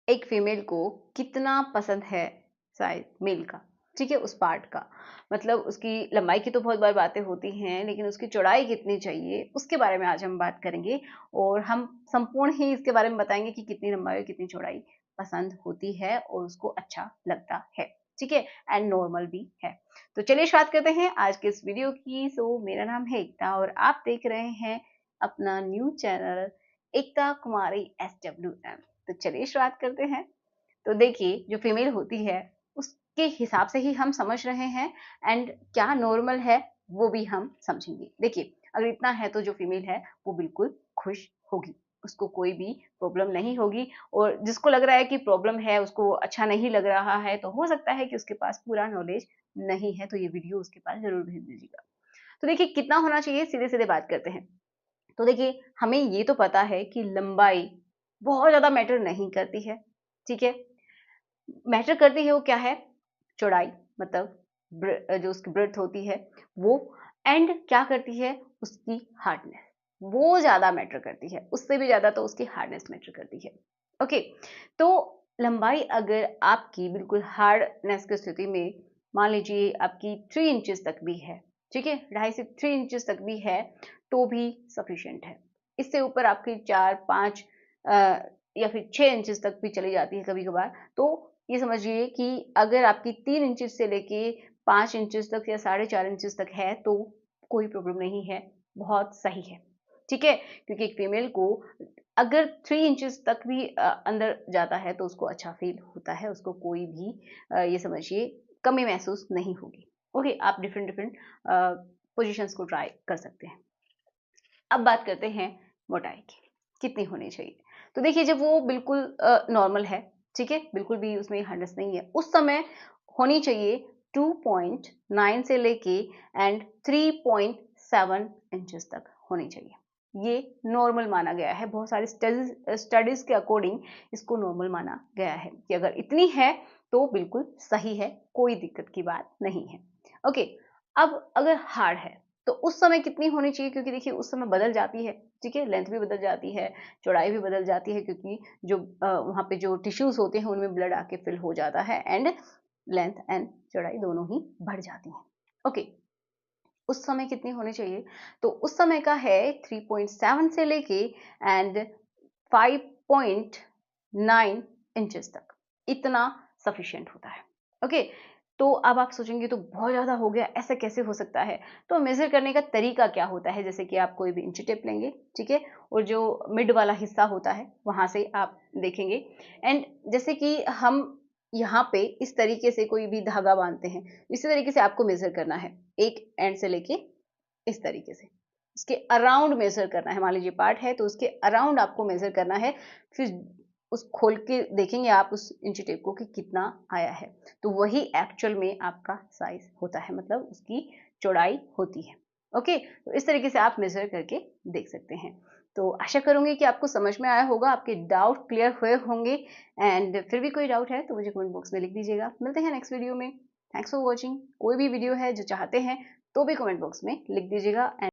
एक फीमेल को कितना पसंद है साइज मेल का, ठीक है, उस पार्ट का। मतलब उसकी लंबाई की तो बहुत बार बातें होती हैं, लेकिन उसकी चौड़ाई कितनी चाहिए उसके बारे में आज हम बात करेंगे। और हम संपूर्ण ही इसके बारे में बताएंगे कि कितनी लंबाई और कितनी चौड़ाई पसंद होती है और उसको अच्छा लगता है, ठीक है, एंड नॉर्मल भी है। तो चलिए शुरुआत करते हैं आज के इस वीडियो की। सो मेरा नाम है एकता और आप देख रहे हैं अपना न्यू चैनल एकता कुमारी SWM। तो चलिए शुरुआत करते हैं। तो देखिए, जो फीमेल होती है उसके हिसाब से ही हम समझ रहे हैं, एंड क्या नॉर्मल है वो भी हम समझेंगे। देखिए, अगर इतना है तो जो फीमेल है वो बिल्कुल खुश होगी, उसको कोई भी प्रॉब्लम नहीं होगी। और जिसको लग रहा है कि प्रॉब्लम है, उसको अच्छा नहीं लग रहा है, तो हो सकता है कि उसके पास पूरा नॉलेज नहीं है, तो ये वीडियो उसके पास जरूर भेज दीजिएगा। तो देखिए, कितना होना चाहिए, सीधे सीधे बात करते हैं। तो देखिए, हमें ये तो पता है कि लंबाई बहुत ज्यादा मैटर नहीं करती है, ठीक है। मैटर करती है वो क्या है, चौड़ाई, मतलब जो उसकी ब्रेथ होती है वो। एंड क्या करती है, उसकी हार्डनेस, वो ज्यादा मैटर करती है, उससे भी ज्यादा तो उसकी हार्डनेस मैटर करती है। ओके, तो लंबाई अगर आपकी बिल्कुल हार्डनेस की स्थिति में, मान लीजिए आपकी 3 इंचेस तक भी है, ठीक है, 2.5 से 3 इंचेस तक भी है, तो भी सफिशिएंट है। इससे ऊपर आपकी 4, 5 या फिर 6 इंचेस तक भी चली जाती है कभी कभार, तो ये समझिए कि अगर आपकी 3 इंचेस से लेके 5 इंचेस तक या 4.5 इंचेस तक है तो कोई प्रॉब्लम नहीं है, बहुत सही है, ठीक है। क्योंकि एक फीमेल को अगर 3 इंचेस तक भी अंदर जाता है तो उसको अच्छा फील होता है, उसको कोई भी ये समझिए कमी महसूस नहीं होगी। ओके, आप डिफरेंट डिफरेंट पोजिशंस को ट्राई कर सकते हैं। अब बात करते हैं मोटाई की, कितनी होनी चाहिए। तो देखिए, जब वो बिल्कुल नॉर्मल है, ठीक है, बिल्कुल भी उसमें हार्डनेस नहीं है, उस समय होनी चाहिए 2.9 से लेके एंड 3.7 इंचेस तक होनी चाहिए। ये नॉर्मल माना गया है, बहुत सारे स्टडीज के अकॉर्डिंग इसको नॉर्मल माना गया है कि अगर इतनी है तो बिल्कुल सही है, कोई दिक्कत की बात नहीं है। ओके, अब अगर हार्ड है तो उस समय कितनी होनी चाहिए, क्योंकि देखिए उस समय बदल जाती है, ठीक है, लेंथ भी बदल जाती है, चौड़ाई भी बदल जाती है, क्योंकि जो वहाँ पे जो टिश्यूज होते हैं उनमें ब्लड आके फिल हो जाता है, एंड लेंथ एंड चौड़ाई दोनों ही बढ़ जाती हैं। ओके, उस समय कितनी होनी चाहिए, तो उस समय का है 3.7 से लेके एंड 5.9 इंचेस तक, इतना सफिशिएंट होता है। ओके, तो अब आप सोचेंगे तो बहुत ज़्यादा हो गया, ऐसा कैसे हो सकता है। तो मेज़र करने का तरीका क्या होता है, जैसे कि आप कोई भी इंची टेप लेंगे, ठीक है, और जो मिड वाला हिस्सा होता है वहाँ से आप देखेंगे, एंड जैसे कि हम यहाँ पे इस तरीके से कोई भी धागा बांधते हैं, इसी तरीके से आपको मेज़र करना है, एक एंड से लेके इस तरीके से उसके अराउंड मेजर करना है। मान लीजिए पार्ट है तो उसके अराउंड आपको मेजर करना है, फिर उस खोल के देखेंगे आप उस इंची टेप को कि कितना आया है, तो वही एक्चुअल में आपका साइज होता है, मतलब उसकी चौड़ाई होती है। ओके, तो इस तरीके से आप मेजर करके देख सकते हैं। तो आशा करूंगी कि आपको समझ में आया होगा, आपके डाउट क्लियर हुए होंगे, एंड फिर भी कोई डाउट है तो मुझे कमेंट बॉक्स में लिख दीजिएगा। मिलते हैं नेक्स्ट वीडियो में। Thanks for watching. कोई भी वीडियो है जो चाहते हैं तो भी कमेंट बॉक्स में लिख दीजिएगा।